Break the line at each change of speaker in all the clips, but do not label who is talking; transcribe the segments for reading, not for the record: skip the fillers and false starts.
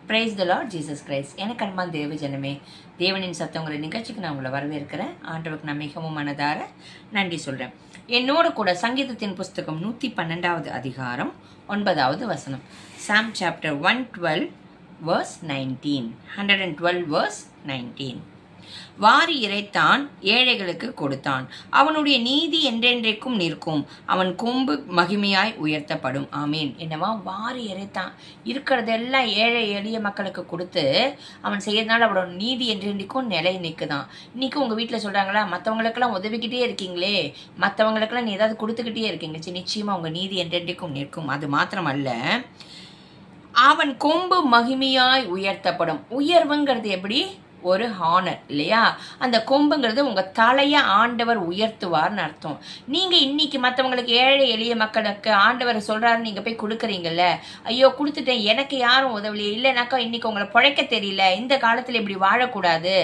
Praise the Lord Jesus Christ. எனக்கு அன்பான தேவ ஜனமே, தேவனின் சத்தங்கிற நிகழ்ச்சிக்கு நான் உங்களை வரவேற்கிறேன். ஆண்டவருக்கு நான் மிகவும் மனதார நன்றி சொல்கிறேன். என்னோட கூட சங்கீதத்தின் புஸ்தகம் 112வது அதிகாரம் 9வது வசனம். சாம் சாப்டர் 112 verse 19. 112 verse 19. வாரி இறைத்தான், ஏழைகளுக்கு கொடுத்தான். அவனுடைய நீதி என்றென்றைக்கும் நிற்கும். அவன் கொம்பு மகிமையாய் உயர்த்தப்படும். ஆமீன். என்னவா வாரி இறைத்தான், இருக்கிறதெல்லாம் ஏழை எளிய மக்களுக்கு கொடுத்து அவன் செய்யறதுனால அவனோட நீதி என்றென்றைக்கும் நிலை நிற்குதான். இன்னைக்கு உங்கள் வீட்டில் சொல்கிறாங்களா, மற்றவங்களுக்கெல்லாம் உதவிக்கிட்டே இருக்கீங்களே, மற்றவங்களுக்கெல்லாம் நீ ஏதாவது கொடுத்துக்கிட்டே இருக்கீங்க, நிச்சயமாக உங்கள் நீதி என்றென்றைக்கும் நிற்கும். அது மாத்திரமல்ல, அவன் கொம்பு மகிமையாய் உயர்த்தப்படும். உயர்வுங்கிறது எப்படி? ஒரு ஹானர் இல்லையா? அந்த கொம்புங்கிறது உங்கள் தலையை ஆண்டவர் உயர்த்துவார்னு அர்த்தம். நீங்கள் இன்னைக்கு மற்றவங்களுக்கு, ஏழை எளிய மக்களுக்கு ஆண்டவர் சொல்கிறாரு, நீங்கள் போய் கொடுக்குறீங்கல்ல, ஐயோ கொடுத்துட்டேன், எனக்கு யாரும் உதவலையே, இல்லைனாக்கா இன்னைக்கு உங்களை பிழைக்க தெரியல, இந்த காலத்தில் இப்படி வாழக்கூடாது,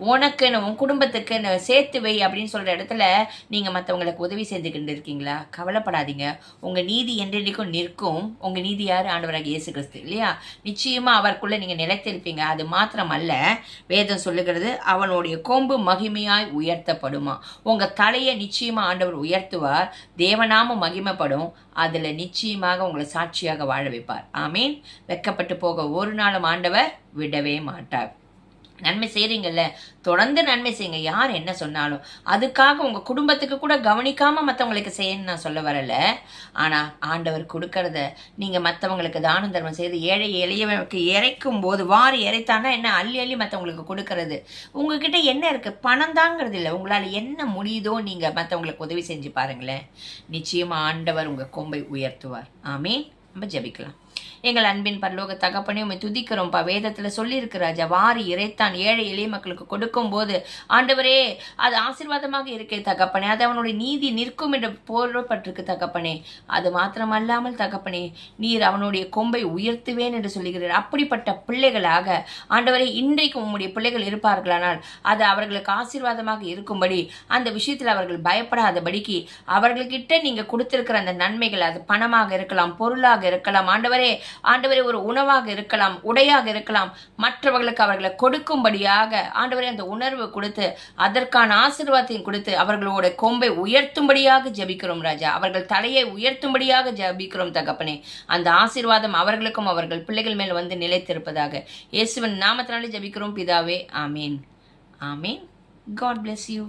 உனக்குன்னு உன் குடும்பத்துக்குன்னு சேர்த்து வை அப்படின்னு சொல்கிற இடத்துல நீங்கள் மற்றவங்களுக்கு உதவி செஞ்சுக்கிட்டு இருக்கீங்களா? கவலைப்படாதீங்க, உங்கள் நீதி என்றென்றைக்கும் நிற்கும். உங்கள் நீதி யார்? ஆண்டவராக இயேசு கிறிஸ்து இல்லையா? நிச்சயமாக அவருக்குள்ளே நீங்கள் நிலைத்திருப்பீங்க. அது மாத்திரமல்ல, வேதம் சொல்லுகிறது, அவனுடைய கொம்பு மகிமையாய் உயர்த்தப்படுமா. உங்க தலையை நிச்சயமா ஆண்டவர் உயர்த்துவார். தேவநாமம் மகிமைப்படும். அதுல நிச்சயமாக உங்களை சாட்சியாக வாழ வைப்பார். ஆமீன். வெட்கப்பட்டு போக ஒரு நாளும் ஆண்டவர் விடவே மாட்டார். நன்மை செய்கிறீங்கல்ல, தொடர்ந்து நன்மை செய்யுங்க. யார் என்ன சொன்னாலும் அதுக்காக உங்கள் குடும்பத்துக்கு கூட கவனிக்காமல் மற்றவங்களுக்கு செய்யணும்னு நான் சொல்ல வரல. ஆனால் ஆண்டவர் கொடுக்கறத நீங்கள் மற்றவங்களுக்கு தானம் தர்மம் செய்து ஏழை எளியவனுக்கு இறைக்கும் போது, வாரி இறைத்தானா என்ன, அள்ளி அள்ளி மற்றவங்களுக்கு கொடுக்கறது. உங்ககிட்ட என்ன இருக்குது? பணம் தாங்கிறது இல்லை. உங்களால் என்ன முடியுதோ நீங்கள் மற்றவங்களுக்கு உதவி செஞ்சு பாருங்களேன். நிச்சயமாக ஆண்டவர் உங்கள் கொம்பை உயர்த்துவார். ஆமீன். நம்ம ஜெபிக்கலாம். எங்கள் அன்பின் பரலோக தகப்பனே, உம்மை துதிக்கிறோம்ப்பா. வேதத்தில் சொல்லியிருக்கு ராஜா, வாரி இறைத்தான், ஏழை எளிய மக்களுக்கு கொடுக்கும் போது ஆண்டவரே அது ஆசீர்வாதமாக இருக்கே தகப்பனே, அது அவனுடைய நீதி நிற்கும் என்று போடப்பட்டிருக்கு தகப்பனே. அது மாத்திரமல்லாமல் தகப்பனே, நீர் அவனுடைய கொம்பை உயர்த்துவேன் என்று சொல்லுகிறார். அப்படிப்பட்ட பிள்ளைகளாக ஆண்டவரே இன்றைக்கு உம்முடைய பிள்ளைகள் இருப்பார்களானால் அது அவர்களுக்கு ஆசீர்வாதமாக இருக்கும்படி, அந்த விஷயத்தில் அவர்கள் பயப்படாதபடிக்கு அவர்கள்கிட்ட நீங்கள் கொடுத்திருக்கிற அந்த நன்மைகள், அது பணமாக இருக்கலாம், பொருளாக இருக்கலாம், ஆண்டவரே ஒரு உணவாக இருக்கலாம், உடையாக இருக்கலாம், மற்றவர்களுக்கு அவர்களை கொடுக்கும்படியாக ஆண்டவரே அந்த உணர்வு கொடுத்து, அதற்கான ஆசீர்வாதத்தையும் கொடுத்து அவர்களோட கொம்பை உயர்த்தும்படியாக ஜெபிக்கிறோம் ராஜா. அவர்கள் தலையை உயர்த்தும்படியாக ஜெபிக்கிறோம் தகப்பனே. அந்த ஆசீர்வாதம் அவர்களுக்கும் அவர்கள் பிள்ளைகள் மேல் வந்து நிலைத்திருப்பதாக இயேசுவின் நாமத்தினாலே ஜெபிக்கிறோம் பிதாவே. ஆமீன். ஆமீன். God bless you.